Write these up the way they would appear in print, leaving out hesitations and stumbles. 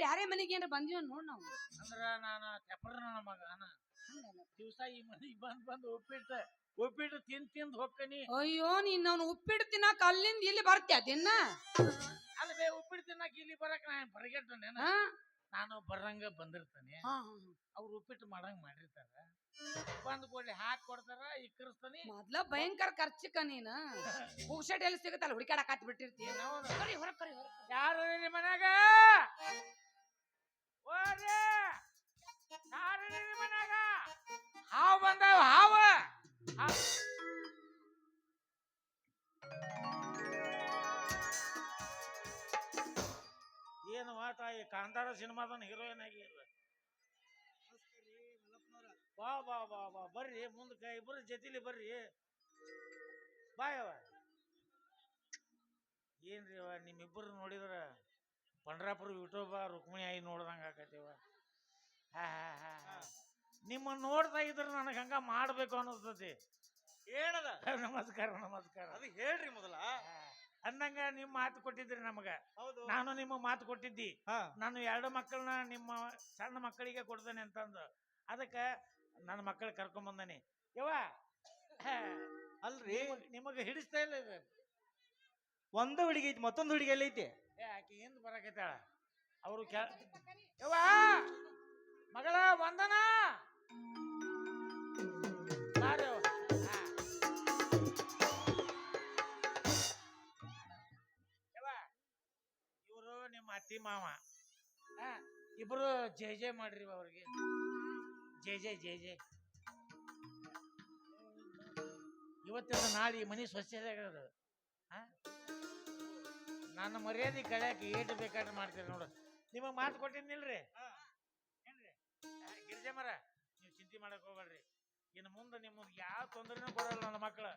ಬ್ಯಾರೆ ಮನೆಗೆ ಏನ್ರ ಬಂದಿವ ನೋಡ್ ನಾವು. ಅಂದ್ರ ನಾನು ತೆಪ್ಪರ ನನ್ನ ಮಗನ ದಿವಸ ಈ ಮನೆಗೆ ಬಂದು ಉಪ್ಪಿಟ್ಟು ತಿಂದು ಹೊಕ್ಕನಿ. ಅಯ್ಯೋ ನೀನ್ ಅವ್ನು ಉಪ್ಪಿಟ್ಟು ತಿನ್ನಕ್ ಅಲ್ಲಿಂದ ಇಲ್ಲಿ ಬರ್ತೀಯ ದಿನ. ಅಲ್ವೇ ಉಪ್ಪಿಟ್ಟು ತಿನ್ನಕ್ ಇಲ್ಲಿ ಬರಕ್ ನಾನು ಬರಗೆಟ್ಟನೇನ. ನಾನು ಬರಂಗ ಬಂದಿರ್ತಾನೆ, ಅವ್ರು ಉಪ್ಪಿಟ್ಟು ಮಾಡಂಗ್ ಮಾಡಿರ್ತಾರ, ಬಂದ್ ಕೊಡ್ಲಿ ಹಾಕಿ ಕೊಡ್ತಾರ, ಇಕ್ಕರಿಸ್ತಾನಿ. ಮೊದ್ಲ ಭಯಂಕರ ಖರ್ಚಕ ನೀನ್ ಪುಕ್ಷಟ್ ಎಲ್ಲಿ ಸಿಗುತ್ತಲ್ಲ ಹುಡುಕಾಡಕ್ ಹತ್ ಬಿಟ್ಟಿರ್ತೀಯ. ಯಾರು ನಿಮ್ಮ ಮನ್ಯಾಗ? ಓರ್ರಿ ಯಾರು ನಿಮ್ಮ ಮನ್ಯಾಗ? ಹಾವು ಬಂದಾವ, ಹಾವ. ಏನು ಮಾತಾ ಈ ಕಾಂತಾರ ಸಿನಿಮಾದನ್ ಹೀರೋಯಿನ್ ಆಗಿ ಇಲ್ಲ. ಬಾ ಬಾ ಬಾ ಬಾ ಬರ್ರಿ ಮುಂದಕ್ಕೆ ಇಬ್ಬರು ಜೊತೆಲಿ ಬರ್ರಿ. ಬಾಯವ ಏನ್ರಿ ಅವ ನಿಮ್ಮಿಬ್ಬರು ನೋಡಿದ್ರ ಪಂಡ್ರಾಪುರ ವಿಠೋಬ ರುಕ್ಮಿಣಿ ಆಗಿ ನೋಡ್ದಂಗ ಆಕತಿವ. ನಿಮ್ಮ ನೋಡ್ತಾ ಇದ್ರ ನನಗೆ ಹಂಗ ಮಾಡ್ಬೇಕು ಅನ್ನಿಸ್ತತಿ. ಏನದ? ನಮಸ್ಕಾರ ನಮಸ್ಕಾರ. ಅದು ಹೇಳ್ರಿ ಮೊದಲ. ಅಂದಂಗ ನಿಮ್ ಮಾತು ಕೊಟ್ಟಿದ್ರಿ ನಮಗ, ನಾನು ನಿಮಗ್ ಮಾತು ಕೊಟ್ಟಿದ್ದಿ. ನಾನು 2 ಮಕ್ಕಳನ್ನ ನಿಮ್ಮ ಸಣ್ಣ ಮಕ್ಕಳಿಗೆ ಕೊಡ್ತೇನೆ ಅಂತಂದು, ಅದಕ್ಕ ನನ್ನ ಮಕ್ಕಳು ಕರ್ಕೊಂಡ್ ಬಂದಾನೆ. ಯವ್ವ ಅಲ್ರಿ ನಿಮಗ ಹಿಡಿಸ್ತಾ ಇಲ್ಲ ಇದು. ಒಂದು ಹುಡುಗಿ ಐತಿ, ಮತ್ತೊಂದು ಹುಡುಗಿ ಎಲ್ಲ ಐತಿ. ಆಕಿ ಹಿಂದ್ ಬರಕೈತಾಳ. ಅವರು ಯವ್ವ ಮಗಳ ವಂದನ ಇವರು ನಿಮ್ಮ ಅತ್ತಿ ಮಾವ ಇಬ್ರು ಜೈ ಜೈ ಮಾಡ್ರಿ ಅವ್ರಿಗೆ. ಜೈ ಜೈ ಜೈ ಜೈ. ಇವತ್ತಿನ ನಾಳೆ ಈ ಮನಿ ಸ್ವಚ್ಛದಾಗದು. ನನ್ನ ಮರ್ಯಾದೆ ಕಳ್ಯಾಕ ಏಟು ಬೇಕಾದ್ರೆ ಮಾಡ್ತೀರಿ ನೋಡು. ನಿಮಗ್ ಮಾತು ಕೊಟ್ಟಿದ್ನಿಲ್ರಿ ಏನ್ರಿ ಗಿರಿಜಮ್ಮರ, ನೀವು ಚಿಂತೆ ಮಾಡಕ್ ಹೋಗ್ಬೇಡ್ರಿ. ಇನ್ನು ಮುಂದೆ ನಿಮ್ಗೆ ಯಾವ ತೊಂದರೆನೂ ಕೊಡಲ್ಲ ನನ್ನ ಮಕ್ಕಳು.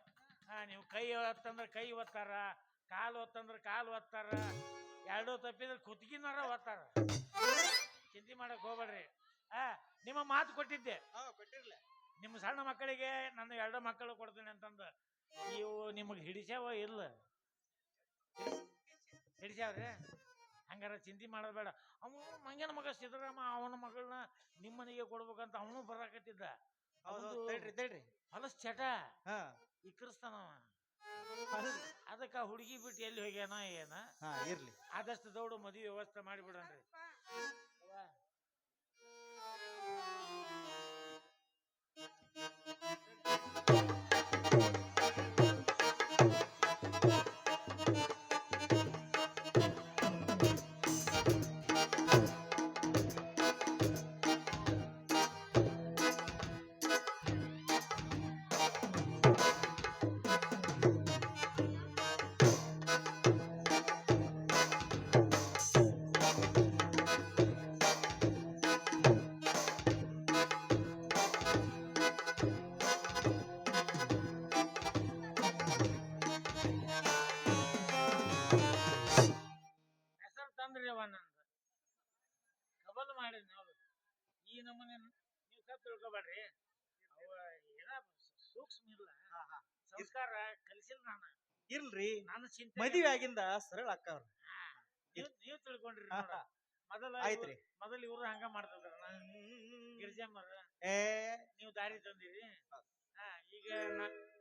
ನೀವು ಕೈ ಒತ್ತಂದ್ರೆ ಕೈ ಒತ್ತಾರ, ಕಾಲು ಒತ್ತಂದ್ರೆ ಕಾಲು ಒತ್ತಾರ, 2 ತಪ್ಪಿದ್ರೆ ಕುತ್ತಿಗೆನಾರ ಒತ್ತಾರ. ಚಿಂತೆ ಮಾಡಕ್ ಹೋಗ್ಬೇಡ್ರಿ. ನಿಮ್ಮ ಮಾತು ಕೊಟ್ಟಿದ್ದೆ, ನಿಮ್ಮ ಸಣ್ಣ ಮಕ್ಕಳಿಗೆ ನನ್ನ 2 ಮಕ್ಕಳು ಕೊಡ್ತೀನಿ ಅಂತಂದು. ನೀವು ನಿಮಗೆ ಹಿಡಿಸ್ಯಾವ ಇಲ್ಲ? ಹಿಡಿಸ್ಯಾವ್ರಿ? ಹಂಗಾರ ಚಿಂತೆ ಮಾಡೋದು ಬೇಡ. ಅವನು ಮಂಗನ ಮಗ ಸಿದ್ದರಾಮ ಅವನ ಮಗಳನ್ನ ನಿಮ್ಮನಿಗೆ ಕೊಡ್ಬೇಕಂತ ಅವನು ಬರಾಕತ್ತಿದ್ದ. ಹೊಲಸ್ ಚಟ ಇಕ್ಕರಿಸ್ತಾನವ. ಅದಕ್ಕ ಹುಡುಗಿ ಬಿಟ್ಟು ಎಲ್ಲಿ ಹೋಗ್ಯಾನ ಏನ. ಇರ್ಲಿ, ಆದಷ್ಟು ದೌಡು ಮದುವೆ ವ್ಯವಸ್ಥೆ ಮಾಡಿಬಿಡನ್ರಿ. ಕಬಲ್ ಮಾಡಿ ನಾವು ಈ ನಮ್ಮನೆ ನೀವು ತಪ್ಪು ತಿಳ್ಕೊಬೇಡ್ರಿ. ಅವ ಏನ ಸೂಕ್ಷ್ಮ ಇಲ್ಲ, ಸಂಸ್ಕಾರ ಕಲಿಸಿಲ್ಲ ನಾನು. ಇಲ್ರಿ, ನಾನು ಚಿಂತೆ ಮದುವೆ ಆಗಿಂದ ಸರಳ ಅಕ್ಕವ್ರ. ನೀವು ತಿಳ್ಕೊಂಡ್ರಿ. ಮೊದಲು ಇವ್ರು ಹಂಗ ಮಾಡ್ತಿದ್ರ. ಗಿರಿಜಮ್ಮರ ನೀವು ದಾರಿ ತಂದಿರಿ. ಈಗ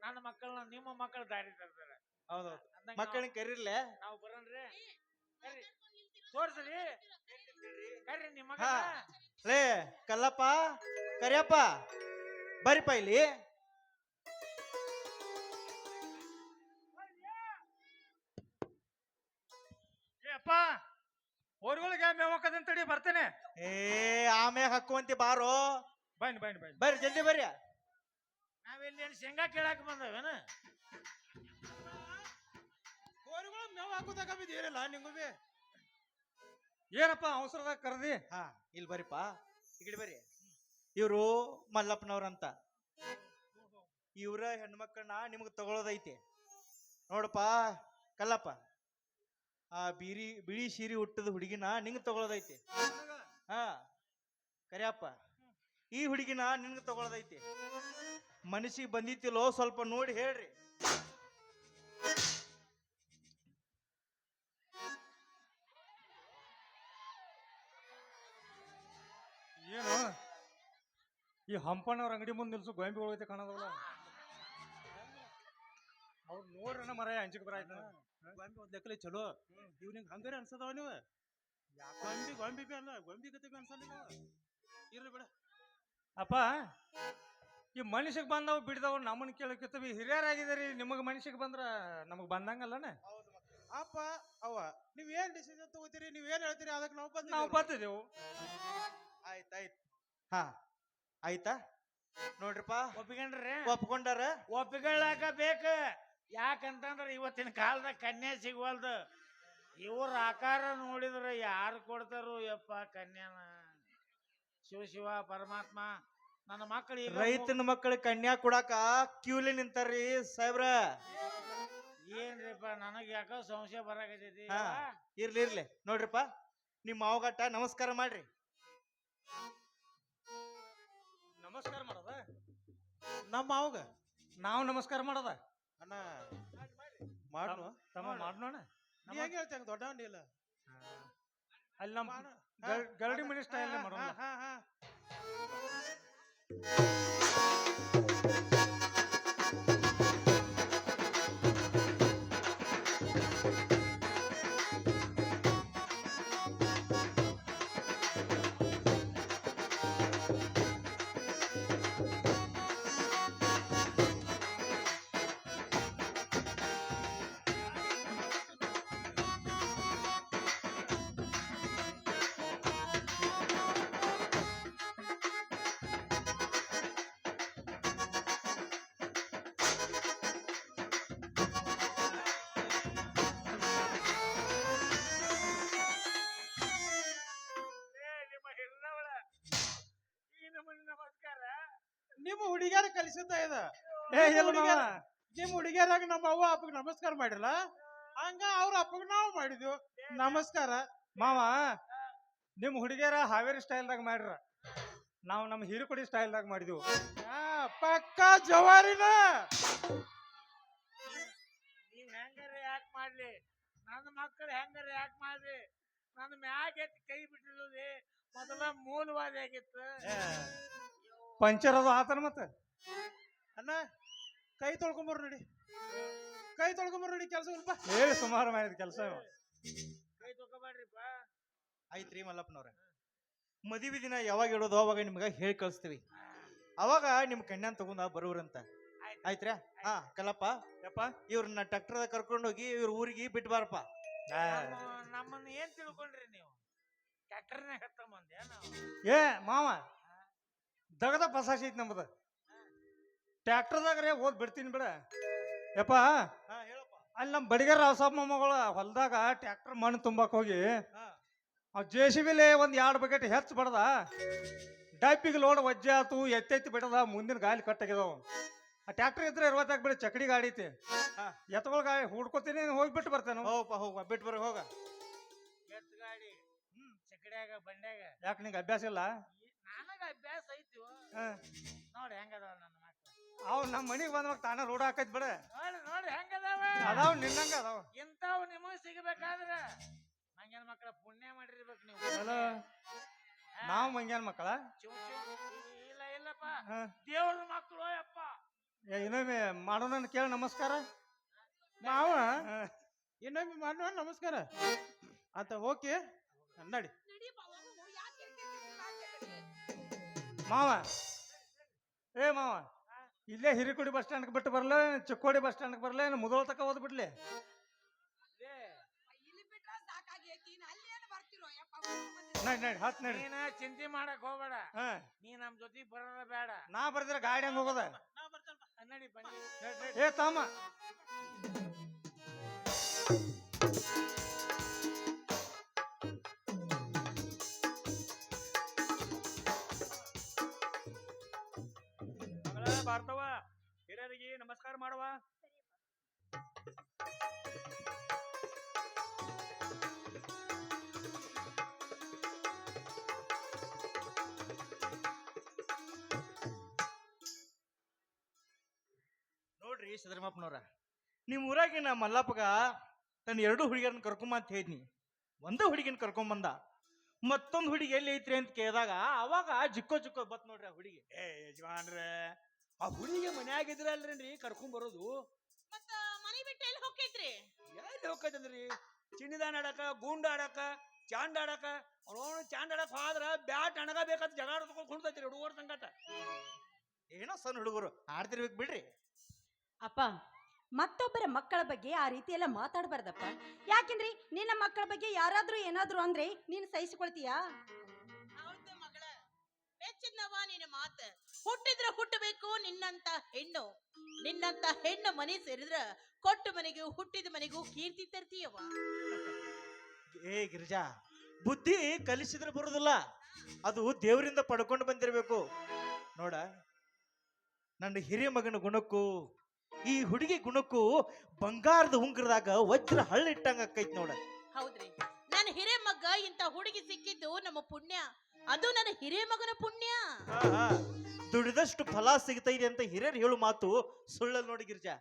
ನನ್ನ ಮಕ್ಕಳನ್ನ ನಿಮ್ಮ ಮಕ್ಕಳು ದಾರಿ ತರ್ತಾರ. ಹೌದೌದು, ಮಕ್ಕಳಿಗೆ ಕರೀರ್ಲೆ ನಾವು ಬರನ್ರಿ. ತೋರ್ಸ್ರಿ ಕರ್ರಿ ನಿಮ್ಮ ಮಗ. ಲೇ ಕಲ್ಲಪ್ಪ ಕರಿಯಪ್ಪ ಬರಿಪ್ಪ ಇಲ್ಲಿ. ಅಪ್ಪ ಊರುಗಳಿಗೆ ಮೇವಕ್ಕದಂತ ತಡಿ ಬರ್ತೇನೆ. ಆಮ್ಯಾಗ ಹಾಕುವಂತಿ ಬಾರೋ. ಬನ್ನಿ ಬನ್ನಿ ಬನ್ನಿ ಬರ್ರಿ, ಜಲ್ದಿ ಬರ್ರಿ. ನಾವೆಲ್ಲಿ ಶೇಂಗಾ ಕೇಳಾಕ ಬಂದವೇನ? ಊರುಗಳು ಮೇವು ಹಾಕೋದಾಗ ಬಿದ್ದೀರಲ್ಲ ನಿಂಗೂ ಬಿ. ಏನಪ್ಪ ಅವಸರದಾಗ ಕರ್ದಿ? ಇಲ್ಲಿ ಬರಿಪ್ಪ, ಈ ಕಡೆ ಬರ್ರಿ. ಇವ್ರು ಮಲ್ಲಪ್ಪನವ್ರಂತ. ಇವ್ರ ಹೆಣ್ಮಕ್ಳನ್ನ ನಿಮ್ಗೆ ತಗೊಳೋದೈತಿ ನೋಡಪ್ಪ ಕಲ್ಲಪ್ಪ. ಆ ಬಿಳಿ ಸೀರೆ ಹುಟ್ಟದ ಹುಡುಗಿನ ನಿಂಗೆ ತಗೊಳೋದೈತಿ. ಕರಿಯಪ್ಪ, ಈ ಹುಡುಗಿನ ನಿನ್ಗೆ ತಗೊಳೋದೈತಿ. ಮನಸ್ಸಿಗೆ ಬಂದಿತ್ತಿಲ್ಲೋ ಸ್ವಲ್ಪ ನೋಡಿ ಹೇಳ್ರಿ. ಈ ಹಂಪಣ್ಣವ್ರ ಅಂಗಡಿ ಮುಂದೆ ನಿಲ್ಸು ಗೊಂಬಿ ಹೋಗೈತೆ ಕಾಣದವಲ್ಲ ಅವ್ರು ನೋಡ್ರಣ ಮರ ಅಂಜಿಕ್ ಬರಾಯ್ತು ಗೊಂಬಿ ಒಂದ್ ಲೆಕ್ಕಲೆ ಚಲೋ ಇವ್ನಿಗೆ ಹಂಗಾರೆ ಅನ್ಸದವ ನೀವು ಗೊಂಬಿ ಬಿ ಅಲ್ಲ ಗೊಂಬಿ ಗತಿ ಬಿ ಅನ್ಸಲ್ಲ ಇರ್ಲಿ ಬಿಡ ಅಪ್ಪ ಈ ಮನುಷ್ಯಗ್ ಬಂದವ್ ಬಿಡ್ದವ್ ನಮ್ಮನ್ನ ಕೇಳಕ್ಕಿತ್ತವಿ ಹಿರಿಯರಾಗಿದ್ದೀರಿ ನಿಮಗ್ ಮನುಷ್ಯಗ್ ಬಂದ್ರ ನಮಗ್ ಬಂದಂಗಲ್ಲನ ಅಪ್ಪ ಅವ್ವ ನೀವ್ ಏನ್ ಡಿಸಿಷನ್ ತಗೋತೀರಿ ನೀವ್ ಏನ್ ಹೇಳ್ತೀರಿ ಅದಕ್ಕೆ ನಾವು ನಾವು ಬರ್ತಿದ್ದೆವು ಆಯ್ತಾಯ್ತು ಹಾ ಆಯ್ತಾ ನೋಡ್ರಿಪ್ಪ ಒಪ್ಪಿಕೊಂಡ್ರೆ ಒಪ್ಕೊಂಡಾರ ಒಪ್ಪಿಕೊಳ್ಳಾಕ ಬೇಕ ಯಾಕಂತಂದ್ರ ಇವತ್ತಿನ ಕಾಲದಾಗ ಕನ್ಯಾ ಸಿಗುವಲ್ದು ಇವ್ರ ಆಕಾರ ನೋಡಿದ್ರ ಯಾರು ಕೊಡ್ತಾರೋ ಯಪ್ಪ ಕನ್ಯಾನ ಶಿವ ಪರಮಾತ್ಮ ನನ್ನ ಮಕ್ಕಳು ಈಗ ರೈತನ ಮಕ್ಕಳ ಕನ್ಯಾ ಕೊಡಾಕ ಕ್ಯೂಲಿ ನಿಂತಾರ್ರಿ ಸಾಹೇಬ್ರ ಏನ್ರಿಪ್ಪ ನನಗೆ ಯಾಕೋ ಸಂಶಯ ಬರಾಕತೈತಿ ಹಾ. ಇರ್ಲಿ ನೋಡ್ರಿಪ್ಪ ನಿಮ್ಮ ಮಾವಗಟ್ಟ ನಮಸ್ಕಾರ ಮಾಡ್ರಿ ನಮಸ್ಕಾರ ಮಾಡದ ನಮ್ಮ ಮಾವಗ ನಾವು ನಮಸ್ಕಾರ ಮಾಡದ ಅಣ್ಣ ಮಾಡು ತಮ್ಮ ಮಾಡೋಣ ನೀ ಹೆಂಗ್ ಹೇಳ್ತಂಗ ದೊಡ್ಡ ಅಂಡಿ ಇಲ್ಲ ಅಲ್ಲಿ ನಮ್ಮ ಗರಡಿ ಮನೆ ಸ್ಟೈಲ್ ಮಾಡೋಣ ಹಾ ಹಾ ನಮಸ್ಕಾರ ನಿಮ್ಮ ಹುಡುಗಿಯರ ಕಲಿಸುತ್ತಾ ಇದ ಏ ಇಲ್ಲ ಮಾವ. ನಿಮ್ಮ ಹುಡುಗಿಯರಾಗ ನಮ್ಮ ಅವ್ವ ಅಪ್ಪಗೆ ನಮಸ್ಕಾರ ಮಾಡಿರಲ್ಲ ಹಂಗ ಅವ್ರ ಅಪ್ಪಗೆ ನಾವು ಮಾಡಿದ್ವು ನಮಸ್ಕಾರ ಮಾವ ನಿಮ್ ಹುಡುಗಿಯರ ಹಾವೇರಿ ಸ್ಟೈಲ್ದಾಗ ಮಾಡ್ರ ನಾವು ನಮ್ಮ ಹಿರಿಕೊಡಿ ಸ್ಟೈಲ್ದಾಗ ಮಾಡಿದ್ವು ಪಕ್ಕ ಜವಾರಿನ ನೀವ್ ಹೆಂಗಾರ ಯಾಕೆ ಮಾಡ್ಲಿ ನನ್ನ ಮಕ್ಕಳು ಹೆಂಗಾರ ಯಾಕೆ ಮಾಡ್ಲಿ ನನ್ನ ಮ್ಯಾಗ ಎತ್ತಿ ಕೈ ಬಿಟ್ಟಿರೋದೇ ಮೊದಲ ಮೂಲವಾದಿ ಆಗಿತ್ತು ಪಂಚರ್ ಅದು ಆತನ ಮತ್ತ ಅಣ್ಣ ಕೈ ತೊಳ್ಕೊಂಬರ್ ನೋಡಿ ಕೈ ತೊಳ್ಕೊಂಬರ್ ನೋಡಿ ಕೆಲಸ ಸ್ವಲ್ಪ ಹೇಳಿ ಸುಮಾರು ಮಾಡಿದ ಕೆಲಸ ಕೈ ತಗೋಬೇಡ್ರಿಪ್ಪ ಆಯ್ತ್ರಿ ಮಲ್ಲಪ್ಪನವ್ರ ಮದುವೆ ದಿನ ಯಾವಾಗ ಹೇಳೋದು ಅವಾಗ ನಿಮ್ಗ ಹೇಳಿ ಕಳಿಸ್ತೀವಿ ಅವಾಗ ನಿಮ್ ಕನ್ಯಾನ್ ತಗೊಂಡ ಬರುವ್ರಂತ ಆಯ್ತ್ರಾ ಹಾ ಕಲ್ಲಪ್ಪ ಯಪ್ಪ ಇವ್ರನ್ನ ಟ್ರ್ಯಾಕ್ಟರ್ ಕರ್ಕೊಂಡು ಹೋಗಿ ಇವ್ರ ಊರಿಗೆ ಬಿಟ್ಟು ಬಾರಪ್ಪ ನಮ್ಮನ್ನ ಏನ್ ತಿಳ್ಕೊಂಡ್ರಿ ನೀವು ಟ್ರ್ಯಾಕ್ಟರ್ನಾಗ ಹತ್ತಂಬಂದೆ ನಾವು ಏ ಮಾವ ದಗದ ಪಸಾಸಿ ಐತಿ ನಮ್ಮದ ಟ್ರ್ಯಾಕ್ಟರ್ದಾಗ್ರೆ ಓದ್ ಬಿಡ್ತೀನಿ ಬಿಡ ಯಪ್ಪ ಹಾ ಹೇಳಪ್ಪ ಅಲ್ಲಿ ನಮ್ಮ ಬಡಿಗರ ರಾವಸಾಬ್ ಮೊಮ್ಮಗಳ ಹೊಲ್ದಾಗ ಟ್ರ್ಯಾಕ್ಟರ್ ಮಣ್ಣು ತುಂಬಾಕ್ ಹೋಗಿ ಹಾ ಅವ್ JCB ಒಂದ್ 2 ಬಕೆಟ್ ಹೆಚ್ಚು ಬಡದ ಡಬ್ಬಿಗೆ ಲೋಡ್ ವಜ್ಜೆ ಆತು ಎತ್ತೆತ್ತಿ ಬಿಡದ ಮುಂದಿನ ಗಾಲಿ ಕಟ್ಟಾಗಿದಾವ ಆ ಟ್ರ್ಯಾಕ್ಟರ್ ಇದ್ರೆ ಇರ್ವತ್ತಾಗ ಬಿಡ ಚಕಡಿ ಗಾಡಿ ಐತಿ ಹಾ. ಎತ್ತಗಳ ಗಾಡಿ ಹುಡ್ಕೋತೀನಿ ಹೋಗ್ಬಿಟ್ಟು ಬರ್ತೇನೆ ಹೋಗಪ್ಪ ಹೋಗ ಬಿಟ್ಟು ಬರ ಹೋಗ ಎತ್ತು ಗಾಡಿ ಚಕಡ್ಯಾಗ ಬಂಡ್ಯಾಗ ಯಾಕೆ ನಿಂಗೆ ಅಭ್ಯಾಸ ಇಲ್ಲ ನನಗ ಅಭ್ಯಾಸ ಐತಿ ನೋಡಿ ಹೆಂಗದಾವ ನನ್ನ ಮಕ್ಕಳು ಅವ್ ನಮ್ಮ ಮನಿಗೆ ಬಂದ್ವಾಗ ತಾನ ರೂಢ ಹಾಕೈತ್ ಬಿಡ ನೋಡಿ ಹೆಂಗದಾವ ಅದಾವ್ ನಿನ್ನಂಗ ಅದಾವ ಇಂಥವು ನಿಮಗ್ ಸಿಗಬೇಕಾದ್ರ ಮಂಗ್ಯಾನ ಮಕ್ಕಳ ಪುಣ್ಯ ಮಾಡಿರ್ಬೇಕು ನೀವು ಹಲೋ ನಾವು ಮಂಗ್ಯಾನ ಮಕ್ಕಳ ಇಲ್ಲಪ್ಪ ದೇವ್ರ ಮಕ್ಕಳು ಯಪ್ಪ ಇನ್ನೊಮ್ಮೆ ಮಾಡೋಣ ಕೇಳ ನಮಸ್ಕಾರ ಮಾವ ಇನ್ನೊಮ್ಮೆ ಮಾಡುವ ನಮಸ್ಕಾರ ಅಂತ ಓಕೆ ನಡಿ ಮಾವ ಏ ಮಾವ ಇಲ್ಲೇ ಹಿರಿಕೋಡಿ ಬಸ್ ಸ್ಟ್ಯಾಂಡ್ ಬಿಟ್ಟು ಬರಲ್ಲ ಚಿಕ್ಕೋಡಿ ಬಸ್ ಸ್ಟ್ಯಾಂಡ್ ಬರಲ್ಲ ಮುದೋಳ ತಕ ಓದ್ಬಿಡ್ಲಿ ನಡಿ ಹತ್ ನಡಿ ನೀನ ಚಿಂತೆ ಮಾಡಕ್ ಹೋಗ್ಬೇಡ ನೀ ನಮ್ ಜೊತೆ ಬರೋದ ಬೇಡ ನಾ ಬರ್ದಿರ ಗಾಡಿ ಹಂಗ ಹೋಗೋದ ನಡಿ ಬನ್ನಿ ಏ ತಾಮ ಭಾರ್ತವ ಹಿರಿಯರಿಗೆ ನಮಸ್ಕಾರ ಮಾಡುವ ನೋಡ್ರಿ ಸಿದ್ದರಾಮಪ್ಪನವ್ರ ನಿಮ್ ಊರಾಗಿನ ಮಲ್ಲಪ್ಪಗ ತನ್ನ 2 ಹುಡುಗಿಯರನ್ನ ಕರ್ಕೊಂಬ ಅಂತ ಹೇಳಿದ್ನಿ ಒಂದೇ ಹುಡುಗಿನ ಕರ್ಕೊಂಬಂದ ಮತ್ತೊಂದು ಹುಡುಗಿ ಎಲ್ಲಿ ಐತ್ರಿ ಅಂತ ಕೇಳಿದಾಗ ಅವಾಗ ಜಿಕ್ಕೋ ಜಿಕ್ಕೋ ಬತ್ ನೋಡ್ರಿ ಆ ಹುಡುಗಿ. ಏ ಯಜಮಾನ್ರ ಆ ಹುಡುಗಿ ಮನ್ಯಾಗಿದ್ರಲ್ರಿ ಕರ್ಕೊಂಡ್ ಬರೋದು. ಮತ್ತ ಮನಿ ಬಿಟ್ಟು ಎಲ್ಲಿ ಹೋಗ್ತೈತ್ರಿ? ಎಲ್ಲಿ ಹೋಗ್ತೈತಂದ್ರಿ ಚಿನ್ನಿದಾನ ಆಡಕ ಗುಂಡ ಆಡಕ ಚಾಂಡ್ ಆಡಕ ಅವನು ಚಾಂಡ್ ಆಡಕ್ ಹೋದ್ರ ಬ್ಯಾಟ್ ಅಣಗ ಬೇಕಂತ ಜಗಳ ಆಡ್ಕೊಂಡು ಕುಣ್ತೈತ್ರಿ ಹುಡುಗರ ಸಂಗಟ. ಏನೋ ಸಣ್ಣ ಹುಡುಗರು ಆಡ್ತಿರ್ಬೇಕು ಬಿಡ್ರಿ. ಅಪ್ಪ, ಮತ್ತೊಬ್ಬರ ಮಕ್ಕಳ ಬಗ್ಗೆ ಆ ರೀತಿ ಎಲ್ಲ ಮಾತಾಡಬಾರ್ದಪ್ಪ. ಯಾಕೆಂದ್ರೆ ನಿನ್ನ ಮಕ್ಕಳ ಬಗ್ಗೆ ಯಾರಾದ್ರೂ ಏನಾದ್ರೂ ಅಂದ್ರೆ ನೀನು ಸಹಿಸಿಕೊಳ್ತೀಯಾ? ಹೌದು ಮಗಳ, ಬೆಚ್ಚಿದ್ನವ ನಿನ್ನ ಮಾತ. ಹುಟ್ಟಿದ್ರ ಹುಟ್ಟಬೇಕು ನಿನ್ನಂತ ಹೆಣ್ಣು. ನಿನ್ನಂತ ಹೆಣ್ಣು ಮನೆ ಸೇರಿದ್ರ ಕೊಟ್ಟ ಮನೆಗೂ ಹುಟ್ಟಿದ ಮನೆಗೂ ಕೀರ್ತಿ ತರ್ತೀಯವ. ಏ ಗಿರಿಜಾ, ಬುದ್ಧಿ ಕಲಿಸಿದ್ರೆ ಬರುದಿಲ್ಲ, ಅದು ದೇವರಿಂದ ಪಡ್ಕೊಂಡು ಬಂದಿರಬೇಕು. ನೋಡ, ನನ್ನ ಹಿರಿಯ ಮಗನ ಗುಣಕ್ಕೂ ಈ ಹುಡುಗಿ ಗುಣಕ್ಕೂ ಬಂಗಾರದ ಉಂಗ್ರದಾಗ ವಜ್ರ ಹಳ್ಳ ಇಟ್ಟಂಗ ಆಕೈತಿ ನೋಡ. ಹೌದ್ರಿ, ನನ್ನ ಹಿರೇ ಮಗ ಇಂತ ಹುಡುಗಿ ಸಿಕ್ಕಿದ್ದು ನಮ್ಮ ಪುಣ್ಯ. ಅದು ನನ್ನ ಹಿರೇ ಮಗನ ಪುಣ್ಯ. ದುಡಿದಷ್ಟು ಫಲ ಸಿಗ್ತೈದೆ ಅಂತ ಹಿರಿಯರು ಹೇಳು ಮಾತು ಸುಳ್ಳಲ್ಲಿ ನೋಡಿ ಗಿರಿಜಾ.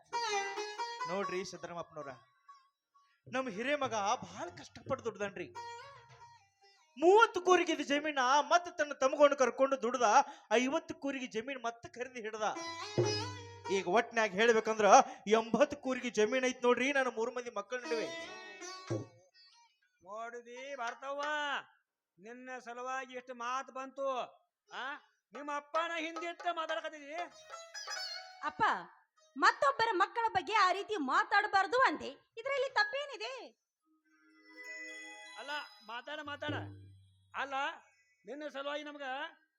ನೋಡ್ರಿ ಸಿದ್ದರಾಮಪ್ಪನವ್ರ, ನಮ್ಮ ಹಿರೇ ಮಗ ಬಹಳ ಕಷ್ಟಪಟ್ಟು ದುಡ್ದನ್ರಿ. 30 ಕೂರಿಗೆ ಜಮೀನ ಮತ್ತೆ ತನ್ನ ತಮ್ಮಗೊಂಡು ಕರ್ಕೊಂಡು ದುಡ್ದ 50 ಕೂರಿಗೆ ಜಮೀನ್ ಮತ್ತೆ ಖರೀದಿ ಹಿಡ್ದ. ಈಗ ಒಟ್ನ್ಯಾಗ ಹೇಳ್ಬೇಕಂದ್ರ 80 ಕೂರಿಗೆ ಜಮೀನ್ ಐತ್ ನೋಡ್ರಿ ನನ್ನ 3 ಮಂದಿ ಮಕ್ಕಳ ನಡುವೆ. ನೋಡಿದಿ ಬರ್ತವ್ವ, ನಿನ್ನ ಸಲುವಾಗಿ ಎಷ್ಟು ಮಾತು ಬಂತು. ಆ ನಿಮ್ಮ ಅಪ್ಪನ ಹಿಂದಿಟ್ಟ ಮಾತಾಡಕತ್ತಿದಿ. ಅಪ್ಪ, ಮತ್ತೊಬ್ಬರ ಮಕ್ಕಳ ಬಗ್ಗೆ ಆ ರೀತಿ ಮಾತಾಡಬಾರ್ದು ಅಂದೆ, ಇದರಲ್ಲಿ ತಪ್ಪೇನಿದೆ? ಅಲ್ಲ ಮಾತಾಡ ಅಲ್ಲ, ನಿನ್ನ ಸಲುವಾಗಿ ನಮ್ಗ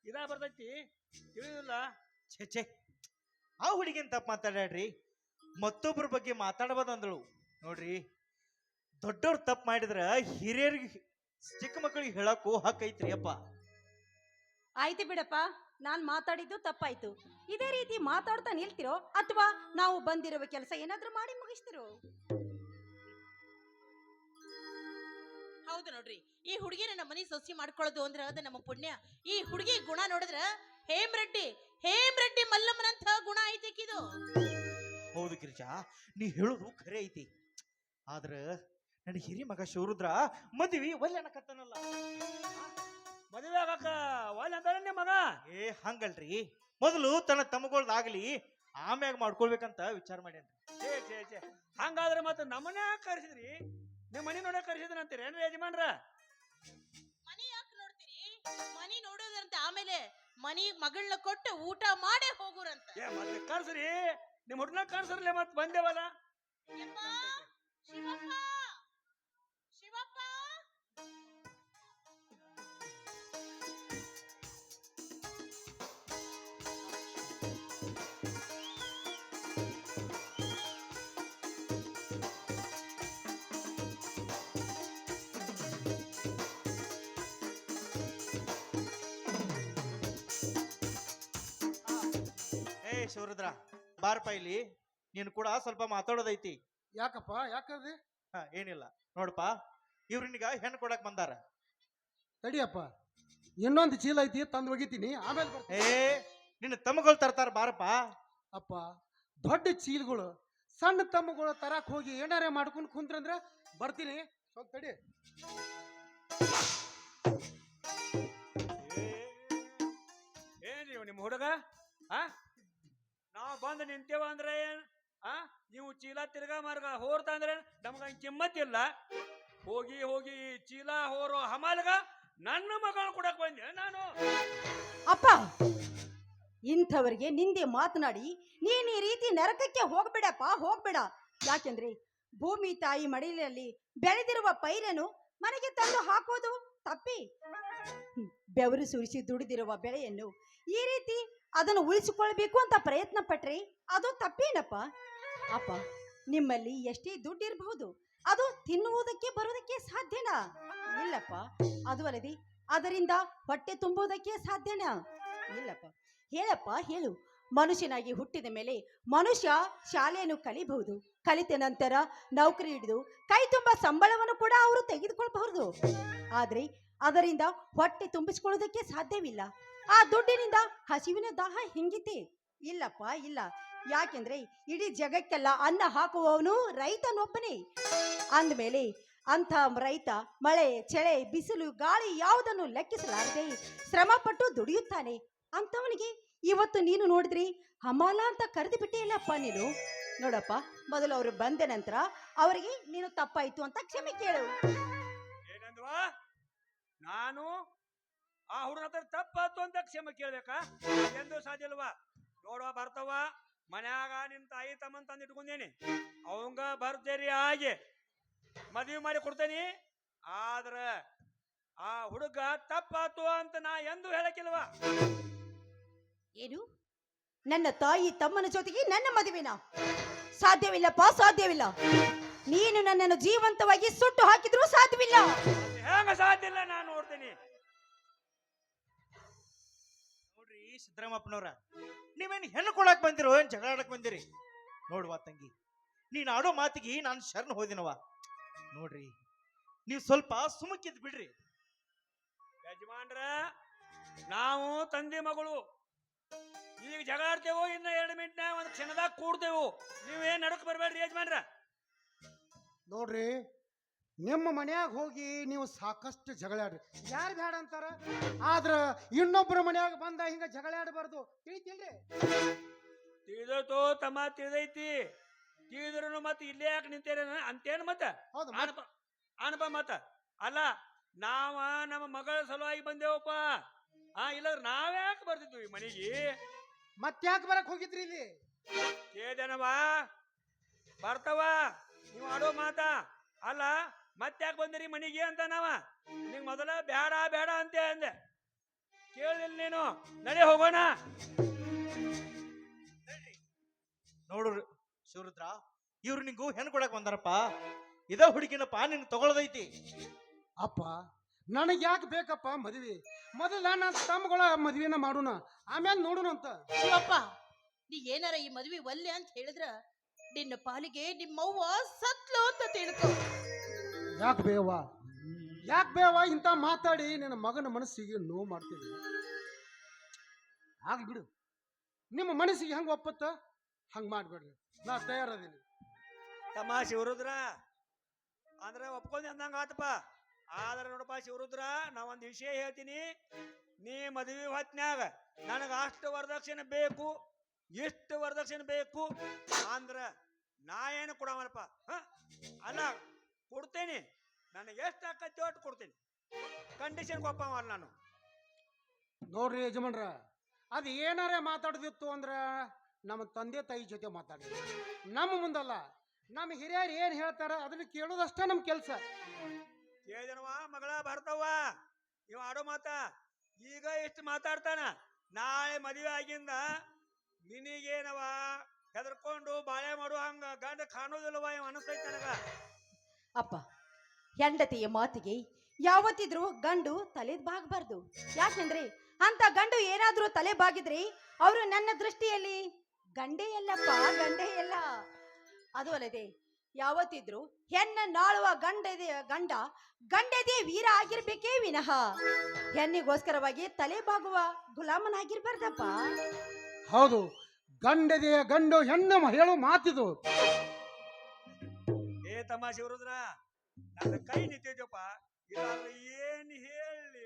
ಇದಾ ಬರ್ತೈತಿ ತಿಳಿದಿಲ್ಲ. ಛೇ, ಆ ಹುಡುಗಿನ ತಪ್ಪು ಮಾತಾಡ್ರಿ. ಮತ್ತೊಬ್ಬರ ಬಗ್ಗೆ ಮಾತಾಡಬಾರ್ದಂದಳು. ನೋಡ್ರಿ, ದೊಡ್ಡವ್ರು ತಪ್ಪು ಮಾಡಿದ್ರ ಹಿರಿಯರಿಗೆ ಚಿಕ್ಕ ಮಕ್ಕಳಿಗೆ ಹೇಳಕ್ಕೂ ಹಕ್ಕೈತ್ರಿ ಅಪ್ಪ. ಆಯ್ತು ಬಿಡಪ್ಪ, ನಾನ್ ಮಾತಾಡಿದ್ದು ತಪ್ಪಾಯ್ತು. ಇದೇ ರೀತಿ ಮಾತಾಡ್ತಾ ನಿಲ್ತಿರೋ ಅಥವಾ ನಾವು ಬಂದಿರುವ ಕೆಲಸ ಏನಾದ್ರೂ ಮಾಡಿ ಮುಗಿಸ್ತಿರೋ? ಹೌದು ನೋಡ್ರಿ, ಈ ಹುಡುಗಿ ನನ್ನ ಮನೆ ಸೊಸಿ ಮಾಡ್ಕೊಳ್ಳೋದು ಅಂದ್ರ ಅದು ನಮ್ಮ ಪುಣ್ಯ. ಈ ಹುಡುಗಿ ಗುಣ ನೋಡಿದ್ರ ಹೇಮ್ರೆಡ್ಡಿ ಮಲ್ಲಮ್ಮನಂತ ಗುಣ ಐತಿಕಿದು. ಹೌದು ಗಿರಿಜಾ, ನೀ ಹೇಳುದು ಖರೆ ಐತಿ. ಆದ್ರ ನನ್ನ ಹಿರಿ ಮಗ ಶಿವರುದ್ರ ಮದ್ವಿ ಒಲ್ಲೆ ಅನ್ನಕತ್ತನಲ್ಲ. ಮದುವೆ ಆಗಕ್ಕ ಒಳ್ಳೆ ಅಂತಾನೆ ನಿಮ್ಮ ಮಗ. ಏ ಹಂಗಲ್ರಿ, ಮೊದಲು ತನ್ನ ತಮ್ಮಗಳ್ದಾಗ್ಲಿ ಆಮ್ಯಾಗ ಮಾಡ್ಕೊಳ್ಬೇಕಂತ ವಿಚಾರ ಮಾಡ್ಯಾನ್ರಿ. ಛೇ ಹಂಗಾದ್ರೆ ಮತ್ತೆ ನಮ್ಮನ್ನ ಕರೆಸಿದ್ರಿ, ನಿಮ್ಮ ಮನೆ ನೋಡಕ್ ಕರೆಸಿದ್ರಿ ಅಂತೀರಿ ಏನ್ರಿ ಯಜಮಾನ್ರ? ಮನಿ ಯಾಕೆ ನೋಡ್ತೀರಿ? ಮನಿ ನೋಡೋದಂತ ಆಮೇಲೆ ಮನಿ ಮಗಳನ್ನ ಕೊಟ್ಟು ಊಟ ಮಾಡೇ ಹೋಗುರಂತ. ಏ ಮತ್ತೆ ಕರ್ಸ್ರಿ, ನಿಮ್ ಹುಡ್ನ ಕರ್ಸ್ರಲ್ಲ ಮತ್ ಬಂದೇವಲ್ಲ. ಯಪ್ಪ, ಶಿವಪ್ಪ ಶಿವಪ್ಪ, ಏ ಶಿವರುದ್ರ, ಬಾರಪ್ಪ ಇಲ್ಲಿ, ನೀನು ಕೂಡ ಸ್ವಲ್ಪ ಮಾತಾಡೋದೈತಿ. ಯಾಕಪ್ಪ, ಯಾಕಂದ್ರೆ ಏನಿಲ್ಲ ನೋಡಪ್ಪ, ಇವ್ರನಿಗ ಹೆಣ್ಣು ಕೊಡಕ್ ಬಂದಾರ. ತಡಿಯಪ್ಪ, ಇನ್ನೊಂದು ಚೀಲ ಐತಿ ತಂದು ಒಗಿತೀನಿ, ಆಮೇಲೆ ಬರ್ತೀನಿ. ಏ ನಿನ್ನ ತಮ್ಮಗಳು ತರ್ತಾರ, ಬಾರಪ್ಪ. ಅಪ್ಪ, ದೊಡ್ಡ ಚೀಲಗಳು ಸಣ್ಣ ತಮ್ಮಗಳು ತರಕ್ ಹೋಗಿ ಏನಾರೇ ಮಾಡ್ಕೊಂಡು ಕುಂತ್ರಂದ್ರ ಬರ್ತೀನಿ, ಸ್ವಲ್ಪ ತಡಿ. ಏನ್ರಿ ನಿಮ್ಮ ಹುಡುಗ? ನಾವು ಬಂದು ನಿಂತೇವ ಅಂದ್ರೆ ಏನ್? ನೀವು ಚೀಲ ತಿರ್ಗಾ ಮಾರ್ಗ ಹೋರ್ತಾ ಅಂದ್ರೆ ನಮ್ಗ ಕಿಮ್ಮತ್ತಿಲ್ಲ. ಹೋಗಿ ಚೀಲ ಹೋರೋ ಹಮಾಲ್ಗ ನನ್ನ ಮಗಳು ಕೊಡಕ್ ಬಂದೆ ನಾನು. ಅಪ್ಪ, ಇಂಥವರಿಗೆ ನಿಂದೆ ಮಾತನಾಡಿ ನೀನ್ ಈ ರೀತಿ ನರಕಕ್ಕೆ ಹೋಗ್ಬೇಡಪ್ಪ, ಹೋಗ್ಬೇಡ. ಯಾಕೆಂದ್ರೆ ಭೂಮಿ ತಾಯಿ ಮಡಿಲಲ್ಲಿ ಬೆಳೆದಿರುವ ಪೈರನ್ನು ಮನೆಗೆ ತಂದು ಹಾಕೋದು ತಪ್ಪಿ. ಬೆವರು ಸುರಿಸಿ ದುಡಿದಿರುವ ಬೆಳೆಯನ್ನು ಈ ರೀತಿ ಅದನ್ನು ಉಳಿಸಿಕೊಳ್ಬೇಕು ಅಂತ ಪ್ರಯತ್ನ ಪಟ್ರೆ ಅದು ತಪ್ಪೇನಪ್ಪ? ಅಪ್ಪ, ನಿಮ್ಮಲ್ಲಿ ಎಷ್ಟೇ ದುಡ್ಡು ಇರಬಹುದು, ಅದು ತಿನ್ನುವುದಕ್ಕೆ ಬರೋದಕ್ಕೆ ಸಾಧ್ಯನಾ? ಇಲ್ಲಪ್ಪ. ಅದು ಅಲ್ಲದೆ ಅದರಿಂದ ಹೊಟ್ಟೆ ತುಂಬುವುದಕ್ಕೆ ಸಾಧ್ಯನಾ? ಇಲ್ಲಪ್ಪ. ಹೇಳಪ್ಪ, ಹೇಳು. ಮನುಷ್ಯನಾಗಿ ಹುಟ್ಟಿದ ಮೇಲೆ ಮನುಷ್ಯ ಶಾಲೆಯನ್ನು ಕಲಿಬಹುದು, ಕಲಿತ ನಂತರ ನೌಕರಿ ಹಿಡಿದು ಕೈ ತುಂಬ ಸಂಬಳವನ್ನು ಕೂಡ ಅವರು ತೆಗೆದುಕೊಳ್ಬಹುದು. ಆದ್ರೆ ಅದರಿಂದ ಹೊಟ್ಟೆ ತುಂಬಿಸಿಕೊಳ್ಳುವುದಕ್ಕೆ ಸಾಧ್ಯವಿಲ್ಲ. ಆ ದುಡ್ಡಿನಿಂದ ಹಸಿವಿನ ದಾಹ ಹಿಂಗಿತೆ? ಇಲ್ಲಪ್ಪ, ಇಲ್ಲ. ಯಾಕೆಂದ್ರೆ ಇಡೀ ಜಗಕ್ಕೆಲ್ಲ ಅನ್ನ ಹಾಕುವವನು ರೈತನೊಬ್ಬನೇ. ಅಂದಮೇಲೆ ಅಂಥ ರೈತ ಮಳೆ ಚಳಿ ಬಿಸಿಲು ಗಾಳಿ ಯಾವುದನ್ನು ಲೆಕ್ಕಿಸಲಾರದೆ ಶ್ರಮ ಪಟ್ಟು ದುಡಿಯುತ್ತಾನೆ. ಅಂಥವನಿಗೆ ಇವತ್ತು ನೀನು ನೋಡಿದ್ರಿ ಹಮಾಲ ಅಂತ ಕರೆದು ಬಿಟ್ಟಿಲ್ಲಪ್ಪ ನೀನು. ನೋಡಪ್ಪ, ಮೊದಲು ಅವರು ಬಂದ ನಂತರ ಅವರಿಗೆ ನೀನು ತಪ್ಪಾಯ್ತು ಅಂತ ಕ್ಷಮೆ ಕೇಳು. ಏನಂದ್ವಾ? ನಾನು ಆ ಹುಡುಗನ ಹತ್ರ ತಪ್ಪಾತು ಅಂತ ಕ್ಷಮೆ ಕೇಳ್ಬೇಕಾ? ಎಂದು ಸಾಧ್ಯ ಇಲ್ವಾ? ನೋಡುವ ಬರ್ತವ, ಮನ್ಯಾಗ ನಿನ್ ತಾಯಿ ತಮ್ಮನ್ ತಂದು ಇಟ್ಕೊಂಡೇನಿ, ಅವಂಗ ಬರ್ದೇರಿ ಹಾಗೆ ಮದುವೆ ಮಾಡಿ ಕೊಡ್ತೇನಿ. ಆದ್ರ ಆ ಹುಡುಗ ತಪ್ಪಾತು ಅಂತ ನಾ ಎಂದು ಹೇಳಕ್ಕಿಲ್ವಾ? ಏನು, ನನ್ನ ತಾಯಿ ತಮ್ಮನ ಜೊತೆಗೆ ನನ್ನ ಮದುವೆನ? ಸಾಧ್ಯವಿಲ್ಲಪ್ಪ, ಸಾಧ್ಯವಿಲ್ಲ. ನೀನು ನನ್ನನ್ನು ಜೀವಂತವಾಗಿ ಸುಟ್ಟು ಹಾಕಿದ್ರೂ ಸಾಧ್ಯವಿಲ್ಲ. ಹೆಂಗ ಸಾಧ್ಯ ಇಲ್ಲ? ನಾನು ನೋಡ್ತೇನೆ. ನೋಡ್ರಿ ಸಿದ್ದರಾಮಪ್ಪನವ್ರ, ನೀವೇನು ಹೆಣ್ಣು ಕೊಡಕ್ ಬಂದಿರೋ ಏನ್ ಜಗಳ ಆಡಕ್ ಬಂದಿರಿ? ನೋಡ್ವಾ ತಂಗಿ, ನೀನ್ ಆಡೋ ಮಾತಿಗೆ ನಾನು ಶರಣ್ ಹೋದಿನವ. ನೋಡ್ರಿ, ನೀವು ಸ್ವಲ್ಪ ಸುಮುಕ್ಕಿದ್ ಬಿಡ್ರಿ. ಯಜಮಾನ್ರ, ನಾವು ತಂದೆ ಮಗಳು ಈಗ ಜಗಳ ಆಡ್ತೇವೋ, ಇನ್ನ 2 ಮಿನಿಟ್ನಾಗ ಒಂದು ಕ್ಷಣದಾಗ ಕೂಡ್ತೇವು. ನೀವೇನ್ ನಡಕ್ ಬರ್ಬೇಡ್ರಿ ಯಜಮಾನ್ರ. ನೋಡ್ರಿ, ನಿಮ್ಮ ಮನ್ಯಾಗ ಹೋಗಿ ನೀವು ಸಾಕಷ್ಟು ಜಗಳಾಡ್ರಿ, ಯಾರು ಬೇಡ ಅಂತಾರ. ಆದ್ರ ಇನ್ನೊಬ್ಬರ ಮನ್ಯಾಗ ಬಂದ ಹಿಂಗ ಜಗಳಾಡಬಾರ್ದು, ತಿಳಿತಿಲ್ರಿ? ತಿಳಿದೋತು ತಮ್ಮ, ತಿಳಿದೈತಿ. ತಿಳಿದ್ರು ಮತ್ತೆ ಇಲ್ಲೇ ಯಾಕೆ ನಿಂತೇರ ಅಂತೇನು ಮತ್ತ? ಹೌದು, ಅನಪ ಮತ್ತ ಅಲ್ಲ, ನಾವ ನಮ್ಮ ಮಗಳ ಸಲುವಾಗಿ ಬಂದೇವಪ್ಪ. ಇಲ್ಲದ್ರ ನಾವ್ಯಾಕೆ ಬರ್ತಿದ್ವಿ ಈ ಮನೆಗೆ? ಮತ್ತ್ಯಾಕೆ ಬರಕ್ ಹೋಗಿದ್ರಿ ಇಲ್ಲಿ? ಕೇಳ್ದೇನವ, ಬರ್ತಾವ ನೀವು ಆಡೋ ಮಾತ. ಅಲ್ಲ, ಮತ್ತ್ಯಾಕೆ ಬಂದಿರಿ ಮನೆಗೆ ಅಂತ ನಾವ ನಿಂಗೆ ಮೊದಲ ಬೇಡ ಬೇಡ ಅಂತೆ ಅಂದೆ. ಕೇಳಿಲ್ಲ ನೀನು. ನಡೆ ಹೋಗೋಣ. ನೋಡು ಶಿವರುದ್ರ, ಇವ್ರು ನಿಂಗೂ ಹೆಣ್ಣು ಕೊಡಕ್ ಬಂದಾರಪ್ಪ. ಇದ ಹುಡುಗಿನಪ್ಪ ನಿನ್ ತಗೊಳ್ದೈತಿ. ಅಪ್ಪ, ನನಗ್ ಯಾಕೆ ಬೇಕಪ್ಪ ಮದ್ವಿ? ಮೊದಲ ನನ್ನ ತಮ್ಮಗಳ ಮದ್ವಿನ ಮಾಡೋಣ, ಆಮೇಲೆ ನೋಡೋಣ ಅಂತ. ಶಿವಪ್ಪ, ನೀ ಏನಾರ ಈ ಮದ್ವಿ ಒಲ್ಲೆ ಅಂತ ಹೇಳಿದ್ರ ನಿನ್ನ ಪಾಲಿಗೆ ನಿಮ್ಮವ್ವ ಸತ್ಲು ಅಂತ ತಿಳ್ಕೊ. ಯಾಕೆ ಬೇವ ಇಂತ ಮಾತಾಡಿ ನಿನ್ನ ಮಗನ ಮನಸ್ಸಿಗೆ ನೋವು ಮಾಡ್ತೀನಿ? ಆಗ ಬಿಡು, ನಿಮ್ಮ ಮನಸ್ಸಿಗೆ ಹೆಂಗ ಒಪ್ಪತ್ತ ಹಂಗ ಮಾಡ್ಬೇಡ್ರಿ, ನಾ ತಯಾರದೀನಿ. ತಮ್ಮ ಶಿವರುದ್ರ ಅಂದ್ರೆ ಒಪ್ಕೊಂಡ್ ಅಂದಂಗ ಆತಪ್ಪ. ಆದ್ರೆ ನೋಡಪ್ಪ ಶಿವರುದ್ರ, ನಾ ಒಂದು ವಿಷಯ ಹೇಳ್ತೀನಿ. ನೀ ಮದುವೆ ಹೊತ್ನ್ಯಾಗ ನನಗೆ ಅಷ್ಟು ವರದಕ್ಷಿಣೆ ಬೇಕು, ಇಷ್ಟು ವರದಕ್ಷಿಣೆ ಬೇಕು ಅಂದ್ರ ನಾ ಏನು ಕೊಡವಲ್ಲಪ್ಪ. ಅಲ್ಲ, ಕೊಡ್ತೇನೆ, ನನಗೆ ಎಷ್ಟು ಆಕತಿ ಒಟ್ಟು ಕೊಡ್ತೀನಿ. ಕಂಡೀಷನ್ ಒಪ್ಪವಲ್ಲ ನಾನು. ನೋಡ್ರಿ ಯಜಮಾನ್ರ, ಅದು ಏನಾರೇ ಮಾತಾಡದಿತ್ತು ಅಂದ್ರ ನಮ್ಮ ತಂದೆ ತಾಯಿ ಜೊತೆ ಮಾತಾಡಿ, ನಮ್ಮ ಮುಂದಲ್ಲ. ನಮ್ಮ ಹಿರಿಯರು ಏನ್ ಹೇಳ್ತಾರ ಅದನ್ನ ಕೇಳೋದಷ್ಟೇ ನಮ್ಮ ಕೆಲಸ. ಕೇಳಿದನವ ಮಗಳ ಬರ್ತಾವ, ಇವ ಆಡೋ ಮಾತ ಈಗ ಎಷ್ಟು ಮಾತಾಡ್ತಾನ. ನಾಳೆ ಮದುವೆ ಆಗಿಂದ ನಿನಗೇನವ ಹೆದರ್ಕೊಂಡು ಬಾಳೆ ಮಾಡು ಹಂಗ ಗಂಡ ಕಾಣೋದಿಲ್ಲವ ಇವ ಅನಿಸ್ತೈತಿ ನನಗ. ಅಪ್ಪ, ಹೆಂಡತಿಯ ಮಾತಿಗೆ ಯಾವತ್ತಿದ್ರೂ ಗಂಡು ತಲೆ ಬಾಗಬಾರ್ದು. ಯಾಕೆಂದ್ರೆ ಅಂತ ಗಂಡು ಏನಾದ್ರೂ ತಲೆ ಬಾಗಿದ್ರೆ ಅವರು ನನ್ನ ದೃಷ್ಟಿಯಲ್ಲಿ ಗಂಡೇ ಅಲ್ಲಪ್ಪ, ಗಂಡೇ ಎಲ್ಲ. ಅದು ಅಲ್ಲದೆ ಯಾವತ್ತಿದ್ರು ಹೆಣ್ಣ ನಾಳುವ ಗಂಡದೇ ವೀರ ಆಗಿರ್ಬೇಕೇ ವಿನಃ ಹೆಣ್ಣಿಗೋಸ್ಕರವಾಗಿ ತಲೆ ಬಾಗುವ ಗುಲಾಮನಾಗಿರ್ಬಾರ್ದಪ್ಪ. ಹೌದು, ಗಂಡದೆಯ ಗಂಡು ಹೆಣ್ಣು ಹೇಳೋ ಮಾತಿದು. ಏ ತಮ್ಮ ಶಿವರುದ್ರ, ನನ್ನ ಕೈ ನಿಂತಿದ್ಯಪ್ಪ, ಇಲ್ಲಾಂದ್ರೆ ಏನ್ ಹೇಳಿ?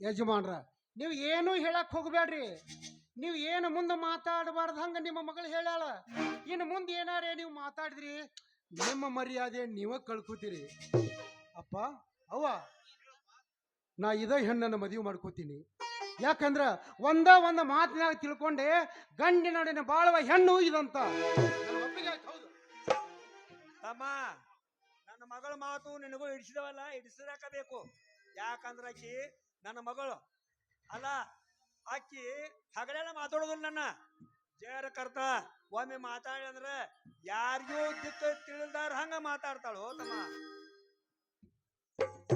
ಯಜಮಾನ್ರ, ನೀವು ಏನು ಹೇಳಕ್ ಹೋಗ್ಬೇಡ್ರಿ. ನೀವು ಏನು ಮುಂದೆ ಮಾತಾಡಬಾರ್ದು ಹಂಗ ನಿಮ್ಮ ಮಗಳು ಹೇಳಾಳ. ಇನ್ನು ಮುಂದೆ ಏನಾರೇ ನೀವು ಮಾತಾಡಿದ್ರಿ ನಿಮ್ಮ ಮರ್ಯಾದೆ ನೀವ ಕಳ್ಕೊತೀರಿ. ಅಪ್ಪ ಅವ್ವ, ನಾ ಇದ ಹೆಣ್ಣನ್ನು ಮದುವೆ ಮಾಡ್ಕೋತೀನಿ. ಯಾಕಂದ್ರ ಒಂದ ಮಾತಿನಾಗ ತಿಳ್ಕೊಂಡೆ ಗಂಡಿನ ಬಾಳುವ ಹೆಣ್ಣು ಇದಂತ. ಹೌದು ತಮ್ಮ, ನನ್ನ ಮಗಳ ಮಾತು ನಿನಗೂ ಹಿಡಿಸಿದವಲ್ಲ, ಹಿಡಿಸಬೇಕು. ಯಾಕಂದ್ರ ಆಕಿ ನನ್ನ ಮಗಳು ಅಲ್ಲ. ಆಕಿ ಹಗಲೆಲ್ಲ ಮಾತಾಡೋದಿಲ್ಲ. ನನ್ನ ಜಯರ ಕರ್ತ ಒಮ್ಮೆ ಮಾತಾಡಿ ಅಂದ್ರ ಯಾರಿಗೂ ದಿಕ್ಕ ತಿಳಿದಾರ ಹಂಗ ಮಾತಾಡ್ತಾಳು ತಮ್ಮ.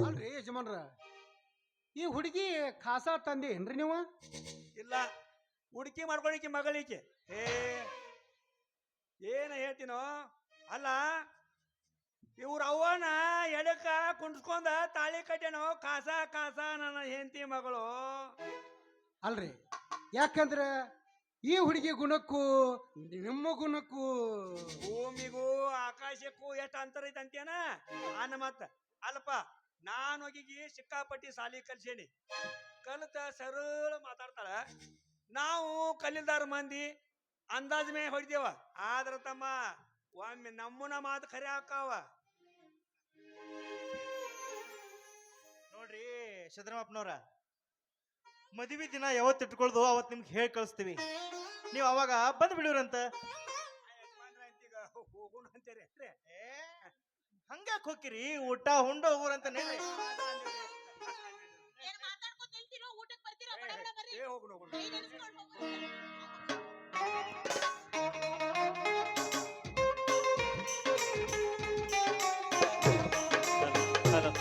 ಅಲ್ರಿ ಯಜಮಾನ್ರ, ಈ ಹುಡುಗಿ ಖಾಸ ತಂದೆ ಏನ್ರಿ ನೀವು? ಇಲ್ಲ, ಹುಡುಕಿ ಮಾಡ್ಕೊಳಿಕೆ ಮಗಳಿಕೆ. ಏನ ಹೇಳ್ತೀನೋ ಅಲ್ಲ, ಇವ್ರ ಅವ್ವನ ಎಡಕ ಕುಂಡ್ಸ್ಕೊಂಡ ತಾಳಿ ಕಟ್ಯಾನೋ ಕಾಸ ನನ್ನ ಹೆಂಡತಿ ಮಗಳು. ಅಲ್ರಿ, ಯಾಕಂದ್ರ ಈ ಹುಡುಗಿ ಗುಣಕ್ಕೂ ನಿಮ್ಮ ಗುಣಕ್ಕೂ ಭೂಮಿಗೂ ಆಕಾಶಕ್ಕೂ ಎಷ್ಟು ಅಂತರ ಐತೆ ಅಂತೇನ ಅನ್ನ ಮತ್ತ ಅಲ್ಪ ನಾನು ಹೋಗಿ ಸಿಕ್ಕಾಪಟ್ಟಿ ಸಾಲಿ ಕಲ್ಸೇನಿ ಕಲಿತ ಸರಳ ಮಾತಾಡ್ತಾಳ ನಾವು ಕಲಿಲ್ದಾರ ಮಂದಿ ಅಂದಾಜ್ ಮೇ ಹೊಡಿದೇವ ಆದ್ರ ತಮ್ಮ ಒಮ್ಮೆ ನಮ್ಮನ ಮಾತು ಖರೆ ಹಾಕಾವ. ನೋಡ್ರಿ ಸಿದ್ದರಾಮಪ್ಪನವ್ರ, ಮದುವೆ ದಿನ ಯಾವತ್ತು ಇಟ್ಕೊಳ್ದು ಅವತ್ತು ನಿಮ್ಗೆ ಹೇಳಿ ಕಳಿಸ್ತೀವಿ. ನೀವು ಅವಾಗ ಬಂದು ಬಿಡೋರಂತ. ಹೋಗೋಣ ಅಂತೀರಿ ಹಂಗ್ಯಾಕ್ ಹೋಗಿರಿ? ಊಟ ಉಂಡ ಹೋಗ್ರಂತ ನೇನ್ರಿ. ಏನ್ ಮಾತಾಡ್ಕೊಂತ ನಿಲ್ತೀರೋ? ಊಟಕ್ಕೆ ಬರ್ತೀರೋ? ಬಡ ಬಡ ಬರ್ರಿ. ಹೋಗೋಣ ಹೋಗೋಣ. ಕೈ ನೆನೆಸ್ಕೊಂಡ್ ಹೋಗ್ರಿ. ಹಲೋ